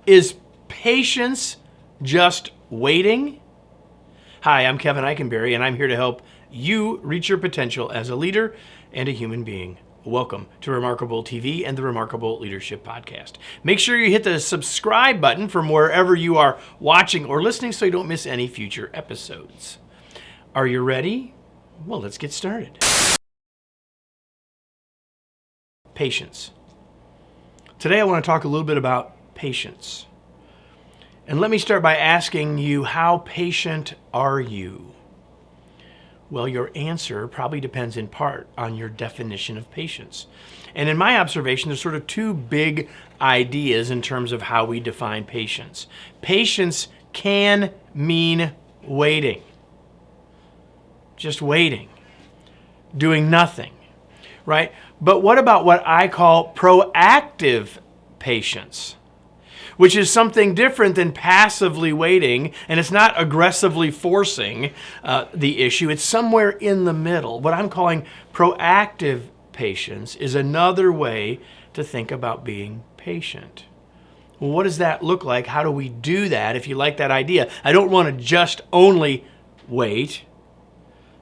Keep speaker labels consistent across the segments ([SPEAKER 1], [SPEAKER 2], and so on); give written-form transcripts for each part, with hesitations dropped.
[SPEAKER 1] Is patience just waiting? Hi, I'm Kevin Eikenberry, and I'm here to help you reach your potential as a leader and a human being. Welcome to Remarkable TV and the Remarkable Leadership Podcast. Make sure you hit the subscribe button from wherever you are watching or listening so you don't miss any future episodes. Are you ready? Well, let's get started. Patience. Today I want to talk a little bit about patience. And let me start by asking you, how patient are you? Well, your answer probably depends in part on your definition of patience. And in my observation, there's sort of two big ideas in terms of how we define patience. Patience can mean waiting. Just waiting. Doing nothing, right? But what about what I call proactive patience, which is something different than passively waiting, and it's not aggressively forcing the issue. It's somewhere in the middle. What I'm calling proactive patience is another way to think about being patient. Well, what does that look like? How do we do that? If you like that idea, I don't want to just only wait,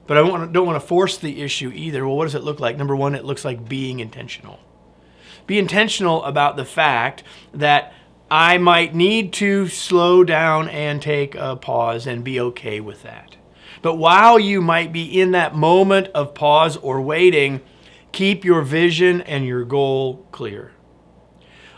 [SPEAKER 1] but I don't want to force the issue either. Well, what does it look like? Number one, it looks like being intentional. Be intentional about the fact that I might need to slow down and take a pause and be okay with that. But while you might be in that moment of pause or waiting, keep your vision and your goal clear.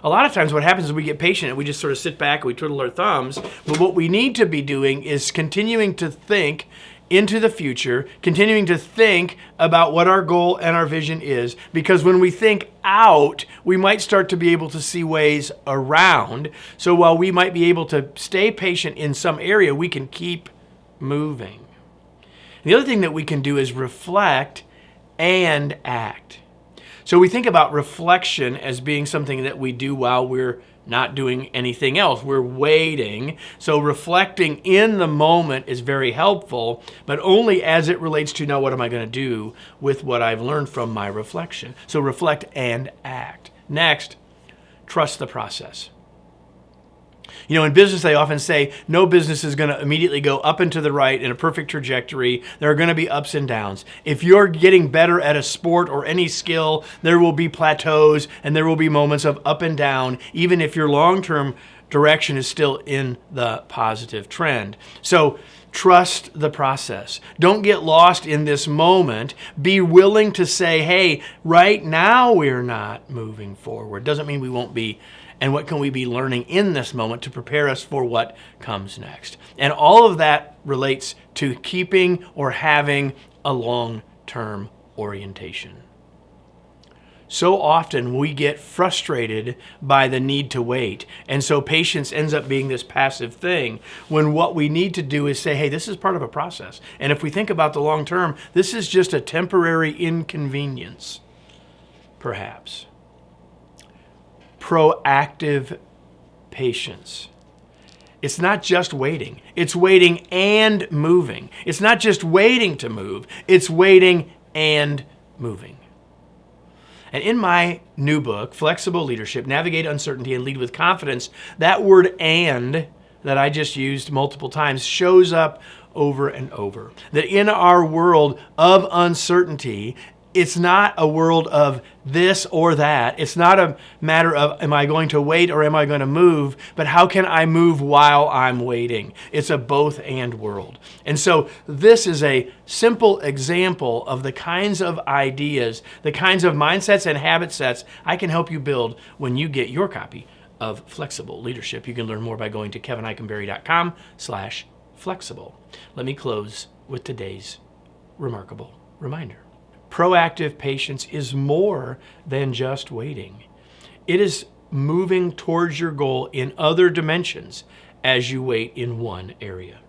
[SPEAKER 1] A lot of times what happens is we get patient and we just sort of sit back and we twiddle our thumbs. But what we need to be doing is continuing to think into the future, continuing to think about what our goal and our vision is, because when we think out, we might start to be able to see ways around. So while we might be able to stay patient in some area, we can keep moving. And the other thing that we can do is reflect and act. So we think about reflection as being something that we do while we're not doing anything else. We're waiting. So reflecting in the moment is very helpful, but only as it relates to, now what am I going to do with what I've learned from my reflection? So reflect and act. Next, trust the process. You know, in business, they often say no business is going to immediately go up and to the right in a perfect trajectory. There are going to be ups and downs. If you're getting better at a sport or any skill, there will be plateaus and there will be moments of up and down, even if your long-term direction is still in the positive trend. So trust the process. Don't get lost in this moment. Be willing to say, hey, right now we're not moving forward. Doesn't mean we won't be. And what can we be learning in this moment to prepare us for what comes next? And all of that relates to keeping or having a long-term orientation. So often we get frustrated by the need to wait. And so patience ends up being this passive thing, when what we need to do is say, hey, this is part of a process. And if we think about the long term, this is just a temporary inconvenience, perhaps. Proactive patience. It's not just waiting. It's waiting and moving. It's not just waiting to move. It's waiting and moving. And in my new book, Flexible Leadership, Navigate Uncertainty and Lead with Confidence, that word "and" that I just used multiple times shows up over and over. That in our world of uncertainty, it's not a world of this or that. It's not a matter of, am I going to wait or am I going to move? But how can I move while I'm waiting? It's a both and world. And so this is a simple example of the kinds of ideas, the kinds of mindsets and habit sets I can help you build when you get your copy of Flexible Leadership. You can learn more by going to kevineikenberry.com/flexible. Let me close with today's remarkable reminder. Proactive patience is more than just waiting. It is moving towards your goal in other dimensions as you wait in one area.